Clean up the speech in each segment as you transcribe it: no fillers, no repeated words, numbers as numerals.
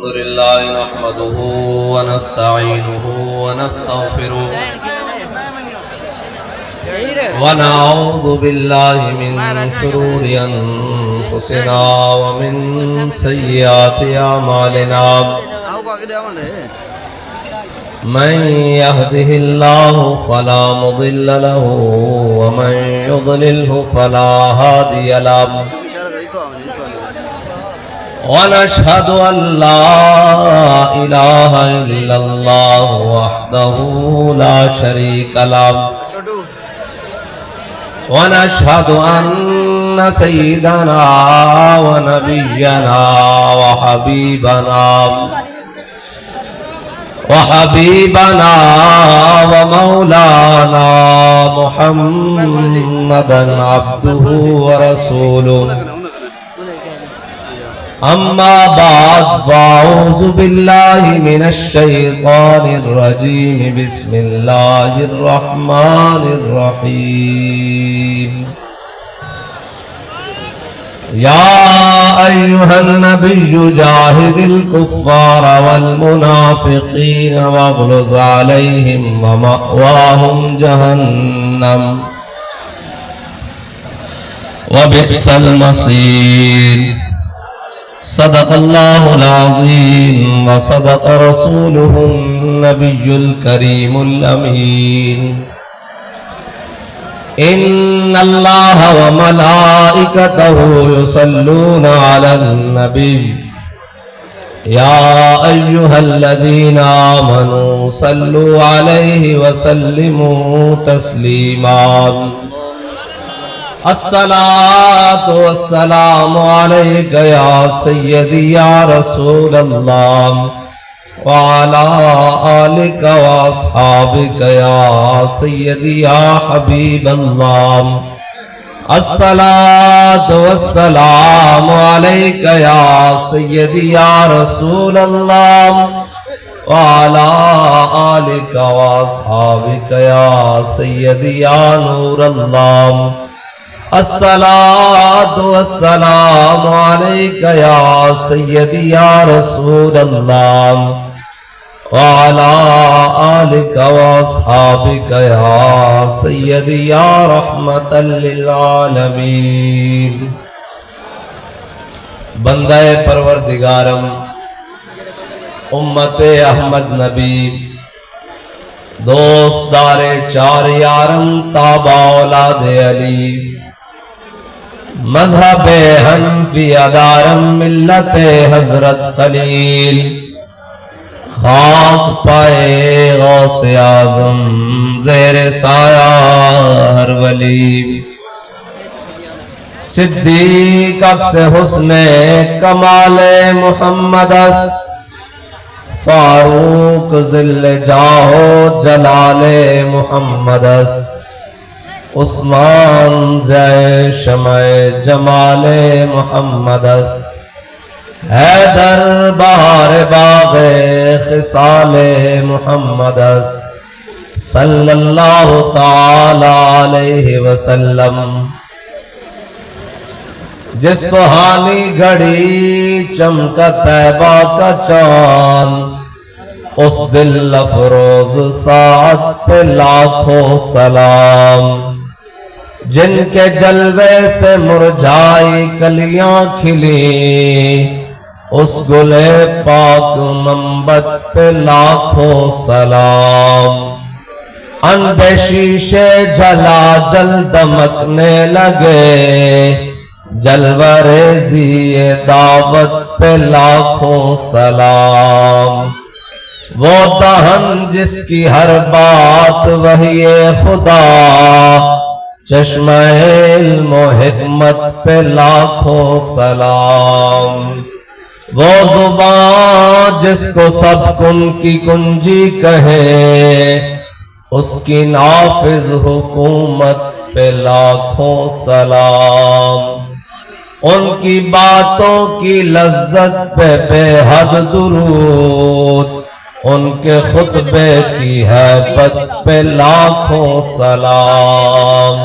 الحمد لله نحمده ونستعينه ونستغفره ونعوذ بالله من شرور أنفسنا ومن سيئات أعمالنا من يهده الله فلا مضل له ومن يضلله فلا هادي له ونشهد أن لا إله إلا الله وحده لا شريك له ونشهد أن سيدنا ونبينا وحبيبنا ومولانا محمدا عبده ورسوله أما بعد فأعوذ بالله من الشيطان الرجيم بسم الله الرحمن الرحيم يا أيها النبي جاهد الكفار والمنافقين واغلظ عليهم ومأواهم جهنم وبئس المصير صدق الله العظيم وصدق رسوله النبي الكريم الأمين إن الله وملائكته يصلون على النبي يا أيها الذين آمنوا صلوا عليه وسلموا تسليما الصلاة والسلام عليك يا سيدي يا رسول الله وعلى آلك وأصحابك يا سيدي يا حبيب الله الصلاة والسلام عليك يا سيدي يا رسول الله وعلى آلك وأصحابك يا سيدي يا نور الله الصلاة والسلام عليك يا سيدي يا رسول الله وعلى آلك وأصحابك يا سيدي يا رحمة للعالمين بندہ پروردگارم امت احمد نبی دوست دار چار یارم تابع اولاد علی مذہب حنفی ادارم ملت حضرت خلیل خاک پائے غوث اعظم زیر سایہ ہر ولی صدیق عکس حسن کمال محمد است فاروق ذل جاہو جلال محمد است عثمان زی شمع جمال محمد است حیدر بہار باغ خصال محمد است صلی اللہ تعالی علیہ وسلم جس سہانی گھڑی چمکا طیبہ کا چاند اس دل افروز ساعت پہ لاکھوں سلام جن کے جلوے سے مرجھائی کلیاں کھلی اس گلے پاک منبت پہ لاکھوں سلام اندھے شیشے جلا جل دمکنے لگے جلوہ ریزی دعوت پہ لاکھوں سلام وہ دہن جس کی ہر بات وحی خدا چشمہ علم و حکمت پہ لاکھوں سلام وہ زبان جس کو سب کن کی کنجی کہے اس کی نافذ حکومت پہ لاکھوں سلام ان کی باتوں کی لذت پہ بے حد درود ان کے خطبے کی حیبت پہ لاکھوں سلام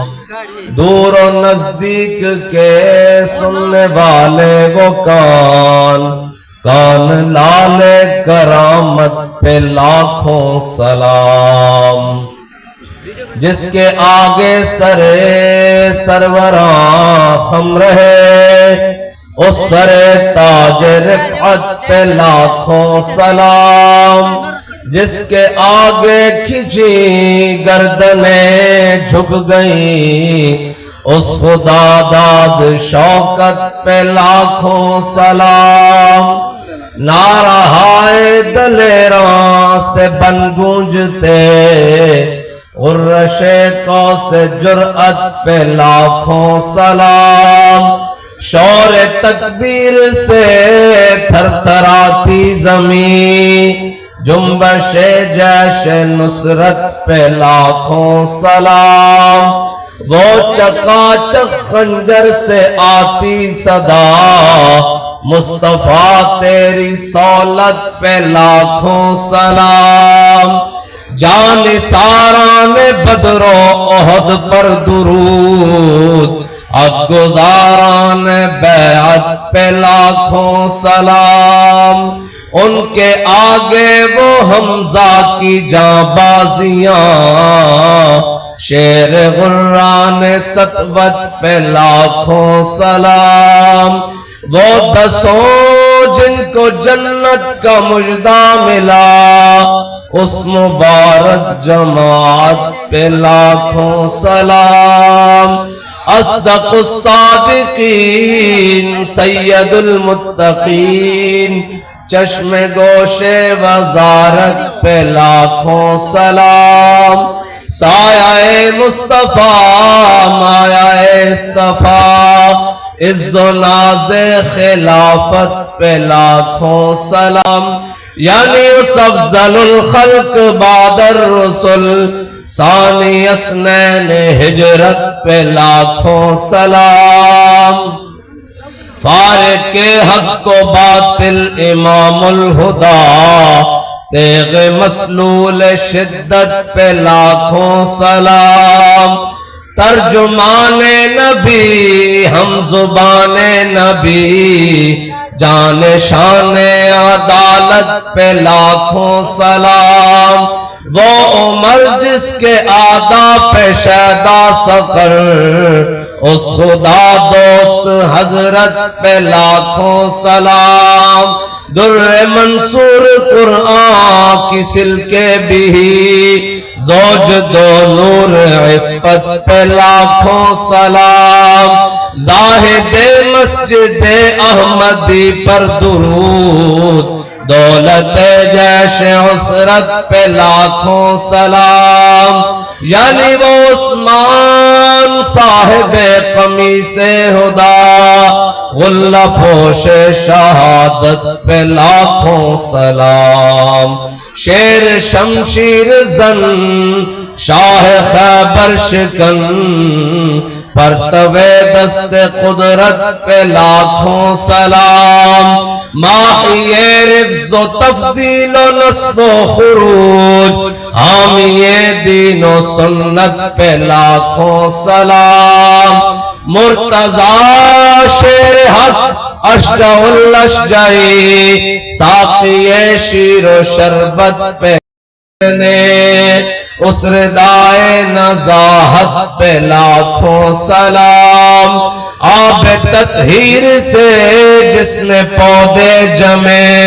دور و نزدیک کے سننے والے وہ کان کان لال کرامت پہ لاکھوں سلام، جس کے آگے سروراں خم رہے، اس سر تاج رفعت پہ لاکھوں سلام، جس کے آگے کھچی گردنیں جھک گئیں، اس خدا داد شوکت پہ لاکھوں سلام، نعرہائے دلیراں سے بن گونجتے، غرش کو سے جرأت پہ لاکھوں سلام، شور تکبیر سے تھر تھراتی زمین، جنبش جیش نصرت پہ لاکھوں سلام، وہ چکا چک خنجر سے آتی صدا، مصطفیٰ تیری سولت پہ لاکھوں سلام، جانثاران بدر و احد پر درود، حقگزاران بیعت پہ لاکھوں سلام، ان کے آگے وہ حمزہ کی جانبازیاں، شیر غران سطوت پہ لاکھوں سلام، وہ دسوں جن کو جنت کا مژدہ ملا، اس مبارک جماعت پہ لاکھوں سلام، اصدق الصادقین سید المتقین، چشم گوش وزارت پہ لاکھوں سلام، سایہ مصطفیٰ مایہ اصطفیٰ، عز و ناز خلافت پہ لاکھوں سلام، یعنی اس افضل الخلق بعد الرسل، ثانی اثنین ہجرت پہ لاکھوں سلام، فارق حق کو باطل امام الہدا، تیغ مسلول شدت پہ لاکھوں سلام، ترجمان نبی ہم زبان نبی، جان شان عدالت پہ لاکھوں سلام، وہ عمر جس کے آدا پہ شیدا سفر، اس خدا دوست حضرت پہ لاکھوں سلام، در منصور قرآن کی سلکے بھی، زوج دو نور عفت پہ لاکھوں سلام، زاہد مسجد احمدی پر درود، دولت جیش عسرت پہ لاکھوں سلام، یعنی وہ عثمان صاحب قمیص ہدا، غلہ پوش شہادت پہ لاکھوں سلام، شیر شمشیر زن شاہ خیبر شکن، پرتوے دست قدرت پہ لاکھوں سلام، ماحی رفض و تفضیل و نصب و خروج، حامی دین و سنت پہ لاکھوں سلام، مرتضی شیر حق اشجع الاشجعی، ساقی شیر و شربت پہ اس ردائے نزاہت پہ لاکھوں سلام، آب تطہیر سے جس نے پودے جمے،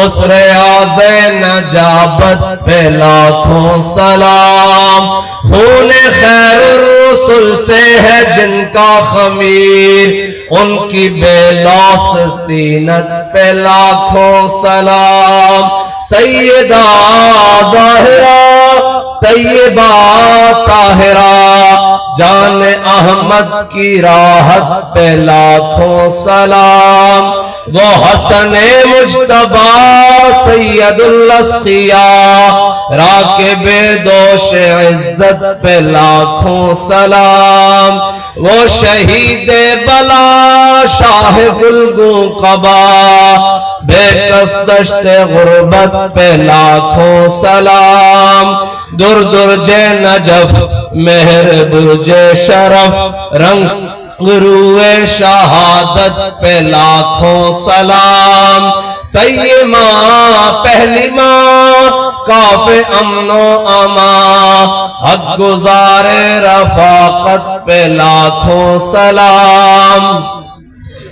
اس ریاض نجابت پہ لاکھوں سلام، خون خیر الرسل سے ہے جن کا خمیر، ان کی بے لوث طینت پہ لاکھوں سلام، سیدہ ظاہرہ طیبہ طاہرہ، جان احمد کی راحت پہ لاکھوں سلام، وہ حسن مجتبیٰ سید الاسقیاء، راکب دوش عزت پہ لاکھوں سلام، وہ شہید بلا شاہ گلگوں قبا، بے کس دشت غربت پہ لاکھوں سلام، در درج نجف مہر برج شرف، رنگ روئے شہادت پہ لاکھوں سلام، سید ماں پہلی ماں کاف امن و امان، حق گزار رفاقت پہ لاکھوں سلام،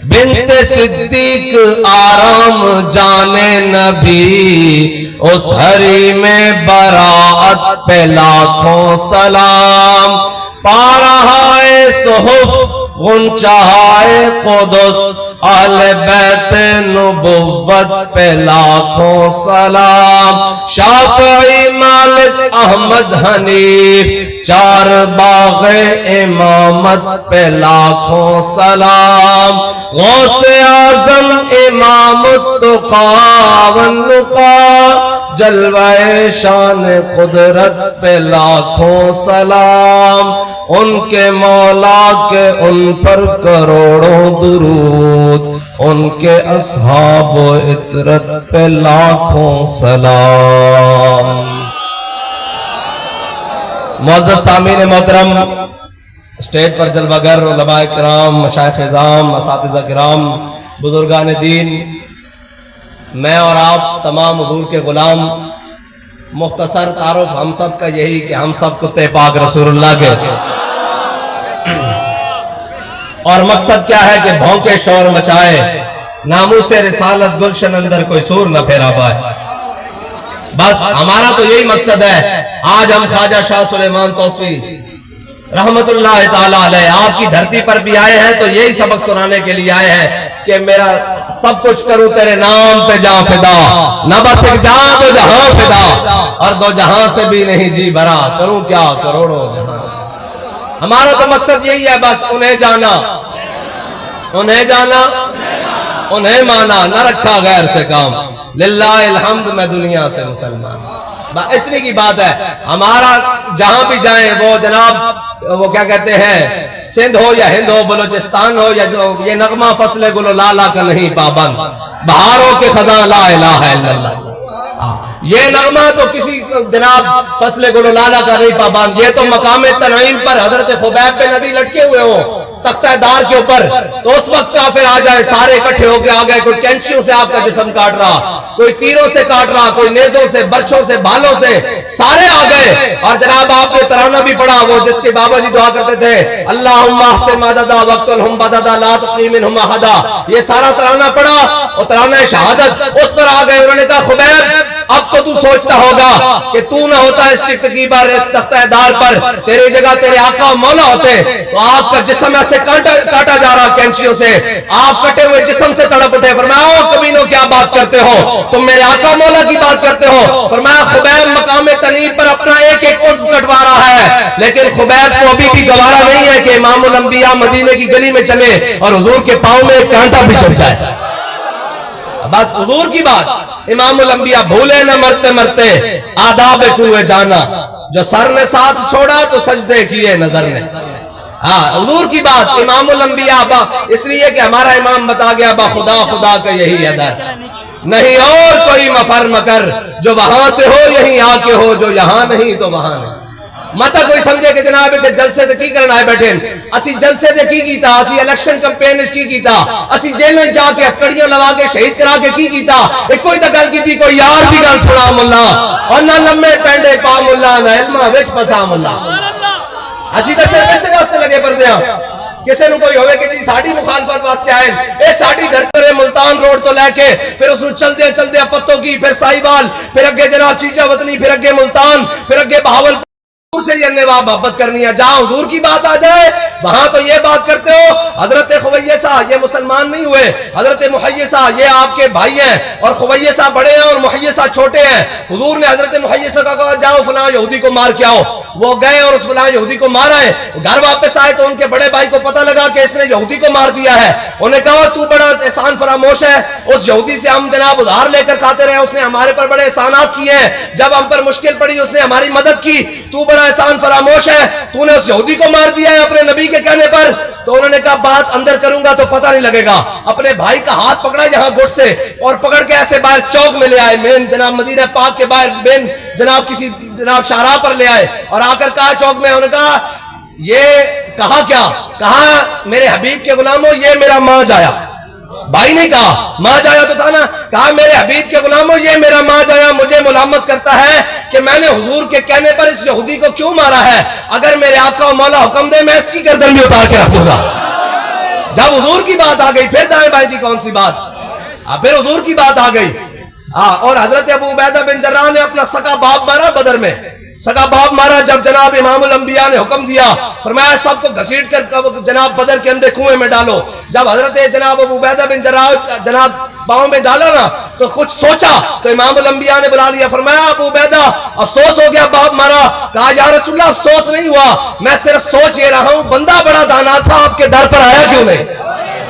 بنت صدیق آرام جانے نبی، اس ہری میں براعت پہ لاکھوں سلام، پارہائے صحف غنچہائے قدس، اہل بیت نبوت پہ لاکھوں سلام، شافعی مالک احمد حنیف، چار باغ امامت پہ لاکھوں سلام، غوث اعظم امام التقا والنقا، جلوہ شان قدرت پہ لاکھوں سلام، ان کے مولا کے ان پر کروڑوں درود، ان کے اصحاب و عطرت پہ لاکھوں سلام۔ معزز سامعین محترم، اسٹیج پر جلوہ گر علماء کرام، مشائخ اعظام، اساتذہ کرام، بزرگان دین، میں اور آپ تمام حضور کے غلام، مختصر تعارف ہم سب کا یہی کہ ہم سب کتے پاک رسول اللہ کے، اور مقصد کیا ہے کہ بھونکے شور مچائے، ناموس رسالت گلشن اندر کوئی سور نہ پھیرا پائے۔ بس ہمارا تو یہی مقصد ہے۔ آج ہم خواجہ شاہ سلیمان توسوی رحمت اللہ تعالیٰ علیہ آپ کی دھرتی پر بھی آئے ہیں تو یہی سبق سنانے کے لیے آئے ہیں کہ میرا سب کچھ کروں تیرے نام پہ جاں فدا، نہ بس ایک جاں دو جہاں فدا، اور دو جہاں سے بھی نہیں جی بھرا، کروں کیا کروڑوں جہاں۔ ہمارا تو مقصد یہی ہے، بس انہیں جانا، انہیں جانا، انہیں مانا، نہ رکھا غیر سے کام، للہ الحمد میں دنیا سے مسلمان۔ اتنی کی بات ہے۔ ہمارا جہاں بھی جائیں وہ جناب وہ کیا کہتے ہیں، سندھ ہو یا ہند ہو، بلوچستان ہو یا جو یہ نغمہ فصل گلو لالا کا نہیں پابند، بہاروں کے خزاں لا الہ الا اللہ۔ یہ نغمہ تو کسی جناب فصل گلو لالا کا نہیں پابند، یہ تو مقام تنعیم پر حضرت خبیب پہ ندی لٹکے ہوئے ہوں تختہ دار کے اوپر، تو اس وقت کافر آ جائے، سارے اکٹھے ہو کے آ گئے، کوئی کینچیوں سے آپ کا جسم کاٹ رہا، کوئی تیروں سے کاٹ رہا، کوئی نیزوں سے، برچھوں سے، بھالوں سے، سارے آ گئے۔ اور جناب آپ نے ترانہ بھی پڑھا، وہ جس کے بابا جی دعا کرتے تھے، اللہم احسن مددا وقتلہم بددا لا تقی منہم احدا، یہ سارا ترانہ پڑھا اور ترانہ شہادت اس پر آ گئے۔ انہوں نے کہا خبیب اب تو تو سوچتا ہوگا کہ تو نہ ہوتا اس ٹکٹکی بار اس تختہ دار پر، تیری جگہ تیرے آقا و مولا ہوتے تو آپ کا جسم ایسے کاٹا جا رہا کینچیوں سے، آپ کٹے ہوئے جسم سے تڑپ اٹھے۔ فرمایا او کمینوں کیا بات کرتے ہو، تم میرے آقا مولا کی بات کرتے ہو۔ فرمایا خبیب مقام تنعیم پر اپنا ایک ایک عضو کٹوا رہا ہے، لیکن خبیب کو ابھی بھی گوارا نہیں ہے کہ امام الانبیاء مدینے کی گلی میں چلے اور حضور کے پاؤں میں ایک کانٹا بھی چڑھ جائے۔ بس حضور کی بات، امام الانبیاء بھولے نہ مرتے مرتے آداب کوئے جانا، جو سر نے ساتھ چھوڑا تو سجدے کیے نظر نے۔ ہاں حضور کی بات، امام الانبیاء اس لیے کہ ہمارا امام بتا گیا با خدا خدا کا یہی ادر، نہیں اور کوئی مفر مکر، جو وہاں سے ہو یہیں آ کے ہو، جو یہاں نہیں تو وہاں نہیں۔ مت کوئی سمجھے کہ جناب کہ جلسے تے کی کرنا ہے بیٹھے، اسی جلسے تے کی کیتا، اسی الیکشن کمپین کی کیتا، اسی جیل میں جا کے ہتکڑیاں لگا کے شہید کرا کے کی کیتا، ایک کوئی تا گل کیتی کوئی یار دی گل سنا ملا، اور نہ لمے پینڈے پا ملا، نہ علمہ وچ پسا ملا۔ اسی تے صرف اسے واسطے لگے پردے ہاں، کسے نو کوئی ہوئے کہ جی ساڑھی مخالفت واسطے آئے، اے ساڑھی دھرتے ملتان روڈ تو لے کے، پھر اس نے چل دیا پتوں کی، پھر سائیوال، پھر اگے جناب چیچا وطنی، پھر اگے ملتان، پھر اگے بہاول سے یہ نواب محبت کرنی ہے۔ جہاں حضور کی بات آ جائے وہاں تو یہ بات کرتے ہو، حضرت خویسہ یہ مسلمان نہیں ہوئے، حضرت محیسہ یہ آپ کے بھائی ہیں، اور خویسہ بڑے ہیں اور محیسہ چھوٹے ہیں۔ حضور نے حضرت محیسہ کا کہا جاؤ فلاں یہودی کو مار کے آؤ، وہ گئے اور اس فلاں یہودی کو مارا ہے۔ گھر واپس آئے تو ان کے بڑے بھائی کو پتہ لگا کہ اس نے یہودی کو مار دیا ہے۔ انہیں کہا تو بڑا احسان فراموش ہے، اس یہودی سے ہم جناب ادھار لے کر کھاتے رہے، اس نے ہمارے پر بڑے احسانات کیے ہیں، جب ہم پر مشکل پڑی اس نے ہماری مدد کی، تو بڑا احسان فراموش ہے، تو نے اس یہودی کو مار دیا ہے اپنے نبی کے کہنے پر۔ تو انہوں نے کہا بات اندر کروں گا تو پتہ نہیں لگے گا۔ اپنے بھائی کا ہاتھ پکڑا یہاں گھٹ سے اور پکڑ کے ایسے باہر چوک میں لے آئے، مین جناب مدینہ پاک کے باہر مین جناب کسی جناب شاہراہ پر لے آئے اور آ کر کہا چوک میں، انہوں نے کہا یہ کہا کیا؟ کہا میرے حبیب کے غلاموں یہ میرا ماں جایا، بھائی نہیں کہا، ماں جایا تو تھا نا، کہا میرے حبیب کے غلاموں یہ میرا ماں جایا مجھے ملامت کرتا ہے کہ میں نے حضور کے کہنے پر اس یہودی کو کیوں مارا ہے، اگر میرے آقا و مولا حکم دے میں اس کی گردن بھی اتار کے رکھ دوں گا۔ جب حضور کی بات آ گئی پھر دائیں بائیں کی کون سی بات، پھر حضور کی بات آ گئی۔ اور حضرت ابو عبیدہ بن جراح نے اپنا سگا باپ مارا بدر میں، سگا باپ مارا جب جناب امام الانبیاء نے حکم دیا، فرمایا سب کو گھسیٹ کر جناب بدر کے اندر کنویں میں ڈالو۔ جب حضرت جناب ابو عبیدہ بن جراح جناب پاؤں میں ڈالا نا تو کچھ سوچا تو امام الانبیاء نے بلا لیا، فرمایا ابو عبیدہ افسوس ہو گیا باپ مارا؟ کہا یا رسول اللہ افسوس نہیں ہوا، میں صرف سوچ یہ رہا ہوں بندہ بڑا دانا تھا آپ کے در پر آیا کیوں نہیں،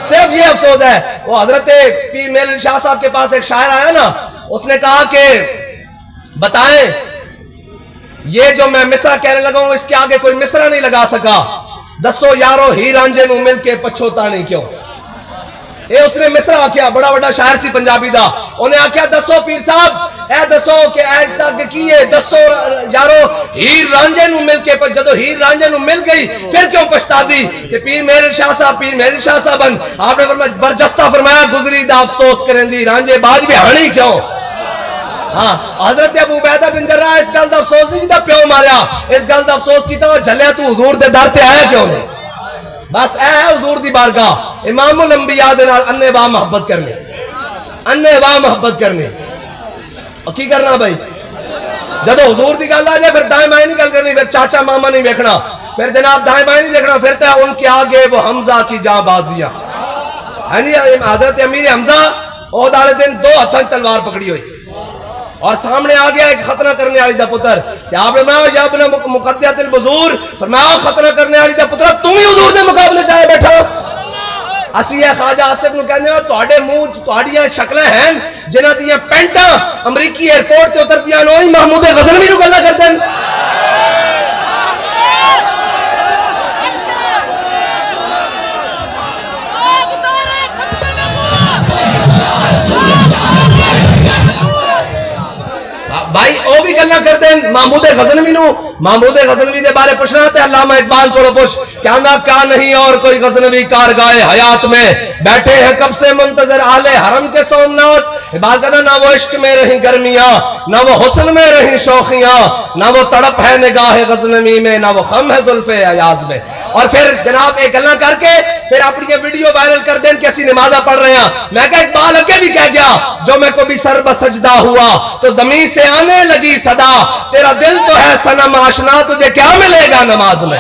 صرف یہ افسوس ہے۔ وہ حضرت پیر میل شاہ صاحب کے پاس ایک شاعر آیا نا، اس نے کہا کہ بتائیں یہ جو میں مصرع کہنے لگا ہوں اس کے آگے کوئی مصرع نہیں لگا سکا، دسو یارو ہی رانجے نو مل کے پچھوتا نہیں کیوں۔ اے اس نے مصرع آکیا، بڑا بڑا شاعر سی پنجابی دا، انہیں آکیا دسو پیر صاحب اے دسو کہ اے اس طرح کیے، دسو یارو ہیر رانجے نو مل کے جدو ہیر رانجے نو مل گئی پھر کیوں پچھتا دی؟ کہ پیر میرے شاہ صاحب پیر میرے شاہ صاحب آپ نے فرمایا برجستہ فرمایا گزری دا افسوس کریں دی رانجے باج بھی ہانی کیوں۔ ہاں حضرت ابو عبیدہ بن جراح اس گل دا افسوس نہیں کیتا پیو ماریا، اس گل دا افسوس کیتا وہ جھلیا تو حضور دے در تے آیا کیوں نہیں۔ بس اے ہے حضور دی بارگاہ، امام الانبیاء دے نال انے واہ محبت کرنے، انے واہ محبت کرنے۔ اور کی کرنا بھائی جدو حضور دی گل آ جائے پھر دائیں بائیں نہیں گل کرنی، پھر چاچا ماما نہیں دیکھنا، پھر جناب دائیں بائیں نہیں دیکھنا، پھر تو ان کے آگے وہ حمزہ کی جاں بازیاں۔ حضرت امیر حمزہ عہد والے دن دو ہتھاں تلوار پکڑی ہوئی اور سامنے آ گیا ایک ختنہ کرنے والی دا پتر، کہ آپ نے فرمایا یا ابن مقدیت البذور، فرمایا ختنہ کرنے والی دا پتر تم ہی حضور دے مقابلے جائے بیٹھا۔ اسی ہے خواجہ آصف نو کہنے تواڈے منہ تواڈیاں شکلاں ہیں جنہاں دیاں پینٹاں امریکی ایئرپورٹ تے اتردیاں نو محمود غزنوی نو گلاں کردے۔ بھائی او بھی گلنا کرتے ہیں محمود غزنوی نو، محمود غزنوی دے بارے پوچھنا تے علامہ اقبال کو پوچھ کیا نہیں اور کوئی غزنوی کارگاہ حیات میں بیٹھے ہیں کب سے منتظر آل حرم کے سومنات۔ اقبال کہنا نہ وہ عشق میں رہیں گرمیاں، نہ وہ حسن میں رہیں شوخیاں، نہ وہ تڑپ ہے نگاہ غزنوی میں، نہ وہ خم ہے زلف ایاز میں۔ اور پھر جناب ایک گلنا کر کے پھر اپنی یہ ویڈیو وائرل کر دیں کہ اسی نمازہ پڑھ رہے ہیں۔ میں کہا اقبال اگے بھی کہہ گیا جو میں کو بھی سر بسجدہ ہوا تو زمین سے آنے لگی صدا، تیرا دل تو ہے صنم آشنا تجھے کیا ملے گا نماز میں۔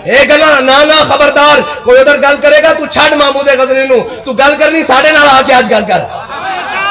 ایک گلنا نانا خبردار کوئی ادھر گل کرے گا تو چھڑ محمود غزنوی نو، تو گل کرنی ساڑھے نال آ کے آج گل کر۔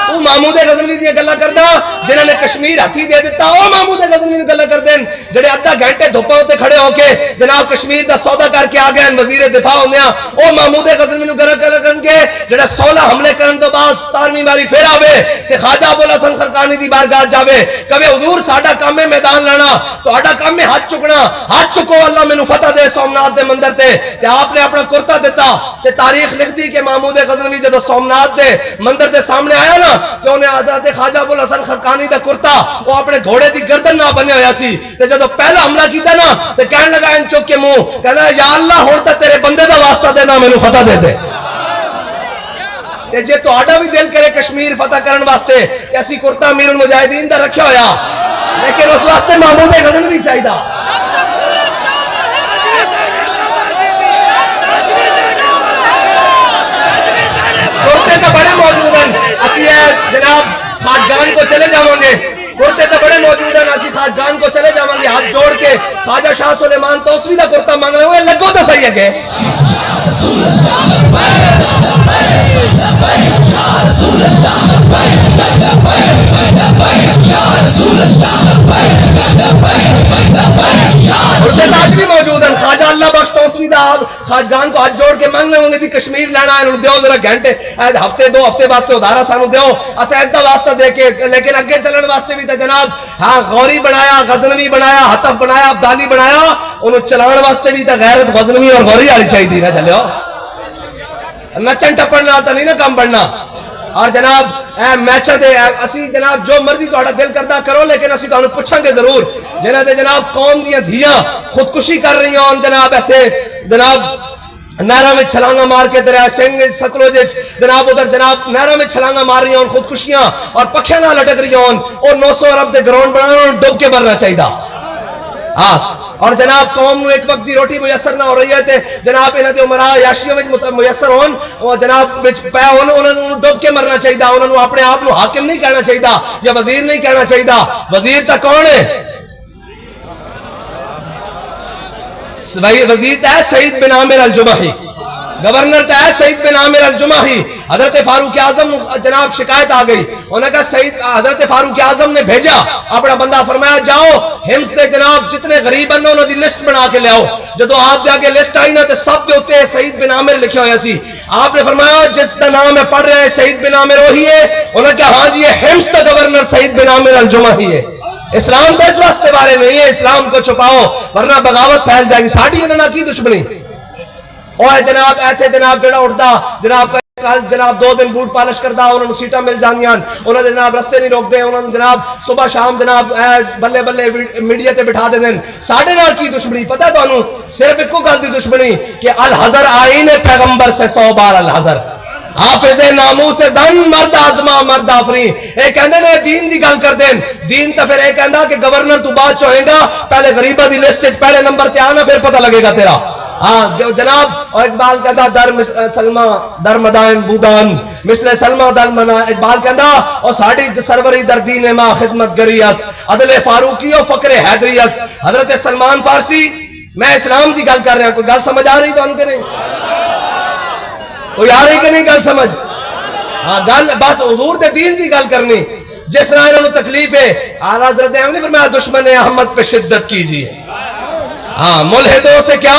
تو محمود غزنوی دی گلاں کردا جنہاں نے کشمیر ہتھی دے دیتا او محمود غزنوی نو گلاں کردے جڑے آدھا گھنٹے دھوپاں تے کھڑے ہو کے جناب کشمیر دا سودا کر کے آ گئے وزیر دفاع ہوندیاں او محمود غزنوی نو گلاں کرن کے جڑا 16 حملے کرن تو بعد 17ویں باری پھر آوے تے خواجہ ابو الحسن خرقانی دی بارگاہ جاوے کہے حضور ساڈا کام ہے میدان لانا، تہاڈا کام ہے ہاتھ چکنا، ہاتھ چکو اللہ مینوں فتح دے سومنات دے مندر تے آپ نے اپنا کرتا دیتا تے تاریخ لکھ دی کہ محمود غزنوی جدو سومنات دے مندر دے سامنے آیا نا کہ انہیں حضرت خواجہ ابو الحسن خرقانی دا کرتا وہ اپنے گھوڑے دی گردن نہ بنے ہویا سی تے جدو پہلا حملہ کیتا نا تے کہنے لگا ان چک کے منہ کہنا یا اللہ ہن تے تیرے بندے دا واسطہ دینا مینوں فتح دے دے تے جے تہاڈا بھی دل کرے کشمیر فتح کرن واسطے کہ اسی کرتا امیر المجاہدین دا رکھیا ہویا لیکن اس واسطے محمود غزنوی چاہیدا۔ کرتے تو بڑے موجود ہیں اسی ہے جناب خواجگان کو چلے جاؤں گے، کرتے تو بڑے موجود ہیں اسی خواجگان کو چلے جاؤں گے ہاتھ جوڑ کے خواجہ شاہ سلیمان توسوی دا کرتا مانگ رہے ہوئے لگو تو صحیح ہے کہ آج بھی موجود ہیں خواجہ اللہ بخش توسوی دا خواجگان کو ہاتھ جوڑ کے مانگ رہے ہوں گے جی کشمیر لینا ہے انہوں دیو ذرا گھنٹے ہفتے دو ہفتے واسطے ادھارا سانو دیو اسے ایسا واسطہ دے کے لیکن اگے چلن واسطے بھی تو جناب ہاں غوری بنایا غزنوی بنایا حتف بنایا عبدالی بنایا انہوں چلان واسطے بھی تو غیرت غزنوی اور غوری والی چاہیے تھی نا چلے نچن ٹپن نال تو نہیں نا کام بڑھنا۔ اور جناب اے میچا دے اسی جناب جو مرضی تہاڈا دل کردا کرو لیکن اسی تانوں پوچھاں گے ضرور جنہاں دے جناب قوم دیاں دھیاں خودکشی کر رہی ہوں جناب ایتھے جناب نہروں میں چھلانگا مار کے دریا سنگھ ستلج جناب ادھر جناب نہروں میں چھلانگا مار رہی ہوں خودکشیاں اور پکشا نہ لٹک رہی ہوں اور 900 ارب دے گراؤنڈ بنا ڈوب کے مرنا چاہیے ہاں اور جناب قوم نو ایک وقت دی روٹی میسر نہ ہو رہی ہے تے جناب انہاں دے عمرا یاشیاں وچ میسر ہون اور جناب وچ پے ہون انہاں نو ڈوب کے مرنا چاہیے انہاں نو اپنے آپ نو حاکم نہیں کہنا چاہیے یا وزیر نہیں کہنا چاہیے وزیر تا کون ہے وزیر تا ہے سعید بن عامر الجمحی گورنر تا ہے سعید بن عامر الجمحی حضرت فاروق اعظم جناب شکایت آ گئی انہوں نے کہا حضرت فاروق اعظم نے بھیجا اپنا بندہ فرمایا جاؤ ہمس دے جناب جتنے غریب ہیں انہوں دی لسٹ بنا کے لے آؤ جدو آپ جا کے لسٹ آئی نا تے سب کے اوتے سعید بن عامر لکھے ہوئے سی آپ نے فرمایا جس کا نام ہے پڑھ رہے ہیں سعید بن عامر وہی ہے انہوں نے کہا ہاں جی یہ ہمس کا گورنر سعید بن عامر الجمحی ہے اسلام تو اس واسطے بارے نہیں ہے اسلام کو چھپاؤ ورنہ بغاوت پھیل جائے گی ساڑھی انہوں نے کی دشمنی اوہ جناب ایتھے جناب جڑا اٹھدا جناب کل جناب 2 دن بوٹ پالش کردا انہوں نے سیٹاں مل جانیاں انہوں نے جناب رستے نہیں روک دے انہوں نے جناب صبح شام جناب بلے بلے میڈیا تے بٹھا دے دیں ساڑھے نال کی دشمنی پتہ تو انہوں صرف ایک کو گل دی دشمنی کہ الحضر آئین پیغمبر سے 100 بار الحضر حافظ ناموس زن مرد آزما مرد آفری ایک کہندے نے دین دی گل کر دیں دین تا پھر ایک کہندا کہ گورنر تو بات چوہیں گا پہلے غریبہ دی لسٹ پہلے نمبر تے آنا پھر پتہ لگے گا تیرا ہاں جناب اور اقبال کہتا در سلمہ در مدائن بودان مثل سلمہ در منا اقبال کہتا اور ساڑھی سروری در دین ما خدمت گری است عدل فاروقی و فقر حیدری است حضرت سلمان فارسی میں اسلام دی گل کر رہا ہوں کوئی گل سمجھ آ رہی تو ان کے نہیں کوئی آ رہی کہ نہیں گل سمجھ ہاں گل بس حضور دے دین دی گل کرنی جس طرح انہوں نے تکلیف ہے اعلیٰ حضرت احمد نے فرمایا دشمن احمد پہ شدت کیجیے ہاں ملحدوں سے کیا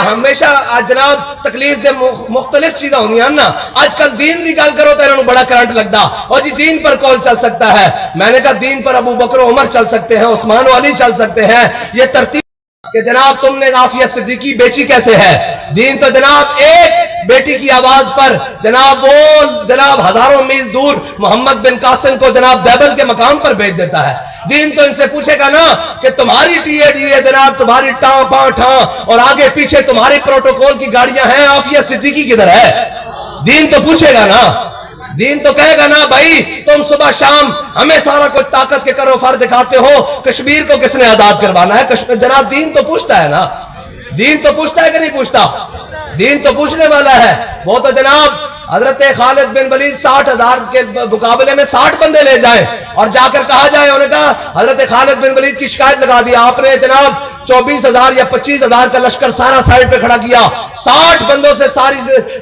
ہمیشہ جناب تکلیف دے مختلف چیزیں ہونی ہیں نا آج کل دین دی گل کرو تو انہوں بڑا کرنٹ لگتا اور جی دین پر کون چل سکتا ہے میں نے کہا دین پر ابو بکر و عمر چل سکتے ہیں عثمان و علی چل سکتے ہیں یہ ترتیب کہ جناب تم نے عافیہ صدیقی بیچی کیسے ہے دین تو جناب ایک بیٹی کی آواز پر جناب وہ جناب ہزاروں میل دور محمد بن قاسم کو جناب بیبل کے مقام پر بھیج دیتا ہے دین تو ان سے پوچھے گا نا کہ تمہاری ٹی اے ڈی اے جناب تمہاری ٹاں پاں ٹھاں اور آگے پیچھے تمہاری پروٹوکول کی گاڑیاں ہیں عافیہ صدیقی کدھر ہے دین تو پوچھے گا نا دین تو کہے گا نا بھائی تم صبح شام ہمیں سارا کچھ طاقت کے کرو فر دکھاتے ہو کشمیر کو کس نے آزاد کروانا ہے جناب دین تو پوچھتا ہے نا دین تو پوچھتا ہے کہ نہیں پوچھتا دین تو پوچھنے والا ہے وہ تو جناب حضرت خالد بن ولید 60,000 کے مقابلے میں 60 بندے لے جائیں اور جا کر کہا جائے انہوں نے کہا حضرت خالد بن ولید کی شکایت لگا دی آپ نے جناب 24,000 یا 25,000 کا لشکر سارا سائڈ پہ کھڑا کیا 60 بندوں سے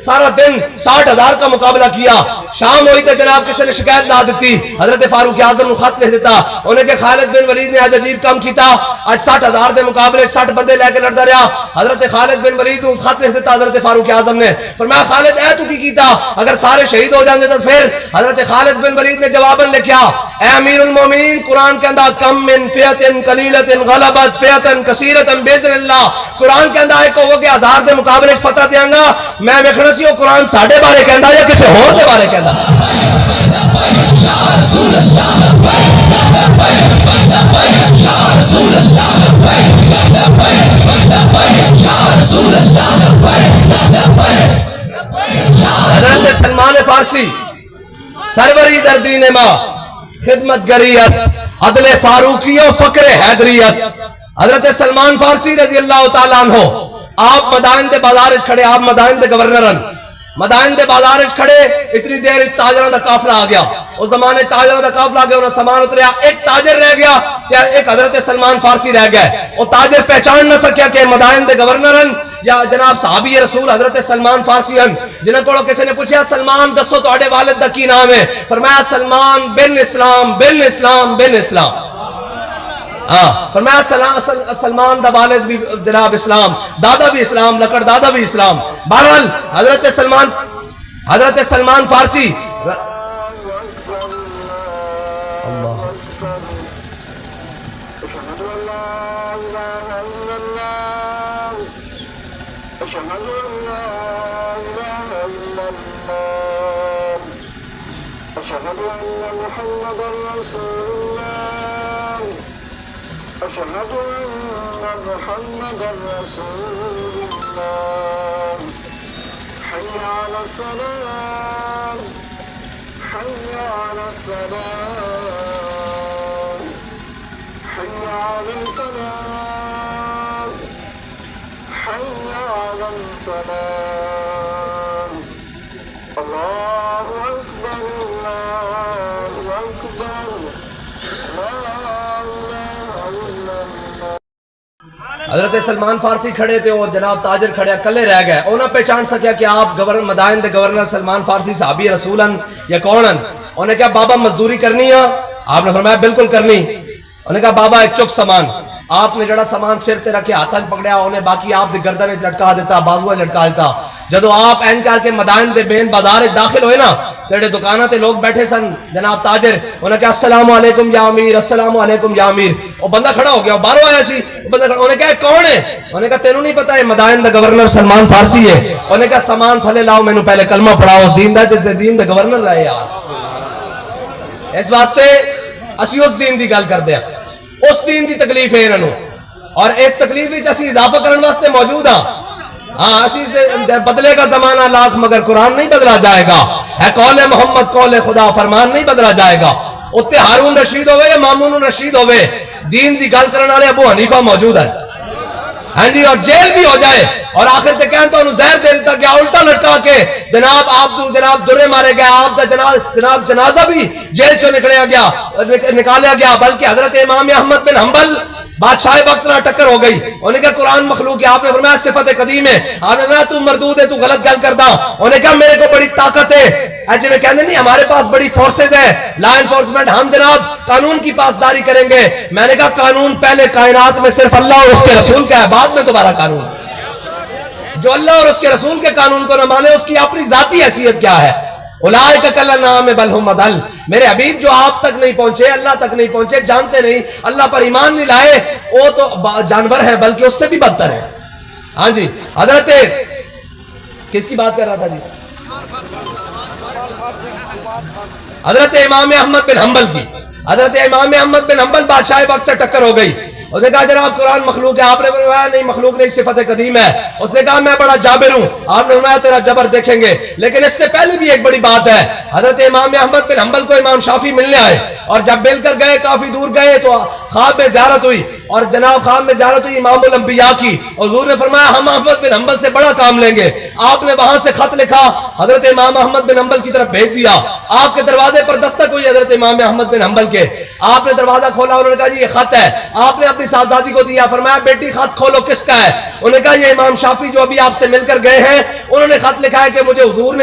سارا دن 60,000 کا مقابلہ کیا شام ہوئی تو جناب کسی نے شکایت لا دیتی حضرت فاروق اعظم نے خط لکھ دیتا انہیں کہ خالد بن ولید نے آج عجیب کام کیتا آج 60,000 دے مقابلے 60 بندے لے کے لڑتا رہا حضرت خالد بن ولید نے خط لکھ دیتا حضرت فاروق اعظم نے فرمایا خالد اے تو کی کیتا اگر سارے شہید ہو جائیں گے تو پھر حضرت خالد بن ولید نے جواباً لکھا اے امیر المومنین قرآن کے اندر کم من فیعت قلیلت غلبت فیعت کثیرت بیذن اللہ قرآن کے اندر ایک وہ کہ 1000 دے مقابلے فتح دیاں گا میں ویکھنا سی وہ قرآن ساڑھے بارے کہندا یا کسی ہور دے بارے کہندا حضرت سلمان فارسی سروری در دین ما خدمت گری است عدل فاروقی و فقر حیدری است حضرت سلمان فارسی رضی اللہ تعالیٰ عنہ آپ مدائن دے بازارش کھڑے آپ مدائن دے گورنرن مدائن دے بازارش کھڑے اتنی دیر تاجروں دا قافلہ آ گیا اس زمانے تاجروں دا قافلہ آ گیا انہوں سامان اتریا ایک تاجر رہ گیا یا ایک حضرت سلمان فارسی رہ گئے وہ تاجر پہچان نہ سکیا کہ مدائن دے گورنرن یا جناب صحابی رسول حضرت سلمان فارسی ہیں جنہوں کو کسی نے پوچھا سلمان دسو تو آڑے والد دا کی نام ہے فرمایا سلمان بن اسلام بن اسلام بن اسلام فرمایا سلمان دا والد بھی جناب اسلام دادا بھی اسلام لکڑ دادا بھی اسلام بہرحال حضرت سلمان فارسی أشهد أن محمدا رسول الله أشهد أن محمدا رسول الله الفلاح حي على الصلاة حي على الصلاة حي على الفلاح حي على الفلاح الله أكبر الله أكبر لا إله إلا الله. حضرت سلمان فارسی کھڑے تھے اور جناب تاجر کھڑے اکلے رہ گئے. انہوں نے پہچان سکیا کہ آپ مدائن دے گورنر سلمان فارسی صحابی رسولن یا کونن. انہوں نے کہا بابا مزدوری کرنی ہے؟ آپ نے فرمایا بالکل کرنی. انہوں نے کہا بابا ایک چک سامان. آپ نے جڑا سامان سر تے رکھے ہاتھ پکڑیا, انہیں باقی آپ دی گردن لٹکا دیتا, بازو لٹکا دیتا. جدو آپ این کر کے مدائن دے بین بازار داخل ہوئے نا, تیرے دکانہ تے لوگ بیٹھے سن جناب تاجر. انہوں نے کہا السلام علیکم یا امیر, السلام علیکم یا امیر. وہ بندہ کھڑا ہو گیا, باہروں آیا سی بندہ کھڑا. انہوں نے کہا کون ہے؟ انہوں نے کہا تینوں نہیں پتا ہے مدائن دا گورنر سلمان فارسی ہے. انہوں نے کہا سامان تھلے لاؤ, مینوں پہلے کلمہ پڑھاؤ اس دین دا جس دے دین دا گورنر رہے. یار اس واسطے اسی اس دین دی گل کردے ہیں, اس دین دی تکلیف ہے انہوں, اور اس تکلیف وچ اسی اضافہ کرنے واسطے موجود ہاں. ہاں اسی بدلے کا زمانہ لاکھ مگر قرآن نہیں بدلا جائے گا. ہے قول محمد قول خدا, فرمان نہیں بدلا جائے گا. اتنے ہارون رشید ہوئے یا مامون رشید ہوئے, دین دی گل کرنے والے ابو حنیفہ موجود ہے. ہاں جی, اور جیل بھی ہو جائے اور آخر تے کہن تو انہوں زہر دے دیتا گیا الٹا لٹکا کے, جناب آپ تو جناب درے مارے گئے, آپ دا جناب جنازہ بھی جیل چو نکالیا گیا. بلکہ حضرت امام احمد بن حنبل بادشاہ وقت نہ ٹکر ہو گئی. انہوں نے کہا قرآن مخلوق ہے. آپ نے فرمایا صفت قدیم ہے. آپ نے فرمایا تو مردود ہے, تو غلط گل کردا. انہوں نے کہا میرے کو بڑی طاقت ہے. ایسے میں کہنے نہیں ہمارے پاس بڑی فورسز ہے, لا انفورسمنٹ, ہم جناب قانون کی پاسداری کریں گے. میں نے کہا قانون پہلے کائنات میں صرف اللہ اور اس کے رسول کا ہے, بعد میں تمہارا قانون. جو اللہ اور اس کے رسول کے قانون کو نہ مانے اس کی اپنی ذاتی حیثیت کیا ہے؟ اولئک کالانعام بل هم اضل. میرے حبیب جو آپ تک نہیں پہنچے, اللہ تک نہیں پہنچے, جانتے نہیں, اللہ پر ایمان نہیں لائے, وہ تو جانور ہیں بلکہ اس سے بھی بدتر ہے. ہاں جی, حضرت کس کی بات کر رہا تھا جی؟ حضرت امام احمد بن حنبل کی. حضرت امام احمد بن حنبل بادشاہ وقت سے ٹکر ہو گئی. اس نے کہا جناب قرآن مخلوق ہے. آپ نے فرمایا نہیں مخلوق نہیں, صفت قدیم ہے. اس نے کہا میں بڑا جابر ہوں. آپ نے فرمایا تیرا جبر دیکھیں گے. لیکن اس سے پہلے بھی ایک بڑی بات ہے. حضرت امام احمد بن حنبل کو امام شافعی ملنے آئے, اور جب مل کر گئے کافی دور گئے تو خواب میں زیارت ہوئی, اور جناب خواب میں زیارت ہوئی امام الانبیاء کی. حضور نے فرمایا ہم احمد بن حنبل سے بڑا کام لیں گے. آپ نے وہاں سے خط لکھا, حضرت امام احمد بن حنبل کی طرف بھیج دیا. آپ کے دروازے پر دستک ہوئی حضرت امام احمد بن حنبل کے. آپ نے دروازہ کھولا, انہوں نے کہا جی یہ خط ہے. آپ نے اپنی صاحبزادی کو دیا. فرمایا بیٹی خط کھولو, کس کا ہے؟ انہوں نے کہا یہ امام شافعی جو ابھی آپ سے مل کر گئے ہیں, انہوں نے خط لکھا ہے کہ مجھے حضور نے